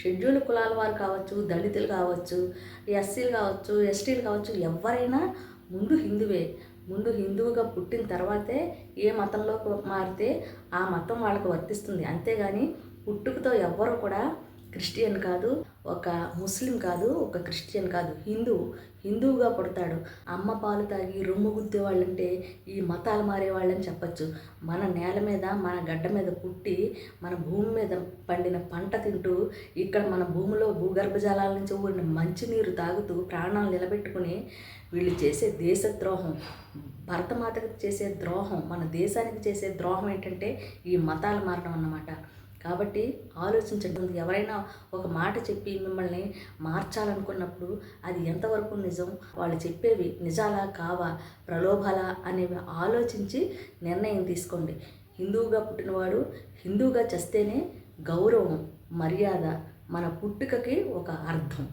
Schedule కులాల వారు కావచ్చు, దళితులు కావచ్చు, ఎస్సీలు కావచ్చు, ఎస్టీలు కావచ్చు, ఎవరైనా ముందు హిందువే. ముందు హిందువుగా పుట్టిన తర్వాతే ఏ మతంలోకి మారితే ఆ మతం వాళ్ళకు వర్తిస్తుంది. అంతేగాని పుట్టుకతో ఎవ్వరు కూడా క్రిస్టియన్ కాదు, ఒక ముస్లిం కాదు, ఒక క్రిస్టియన్ కాదు, హిందువుగా పుడతాడు. అమ్మ పాలు తాగి రొమ్ము గుద్దే వాళ్ళంటే ఈ మతాలు మారే వాళ్ళని చెప్పచ్చు. మన నేల మీద, మన గడ్డ మీద పుట్టి, మన భూమి మీద పండిన పంట తింటూ, ఇక్కడ మన భూమిలో భూగర్భ జలాల నుంచి ఊరిన మంచినీరు తాగుతూ ప్రాణాలు నిలబెట్టుకుని వీళ్ళు చేసే దేశద్రోహం, భరతమాతకు చేసే ద్రోహం, మన దేశానికి చేసే ద్రోహం ఏంటంటే ఈ మతాలు మారడం అన్నమాట. కాబట్టి ఆలోచించండి. ఎవరైనా ఒక మాట చెప్పి మిమ్మల్ని మార్చాలనుకున్నప్పుడు అది ఎంతవరకు నిజం, వాళ్ళు చెప్పేవి నిజాలా కావా, ప్రలోభాలా అనేవి ఆలోచించి నిర్ణయం తీసుకోండి. హిందువుగా పుట్టినవాడు హిందువుగా చస్తేనే గౌరవం, మర్యాద, మన పుట్టుకకి ఒక అర్థం.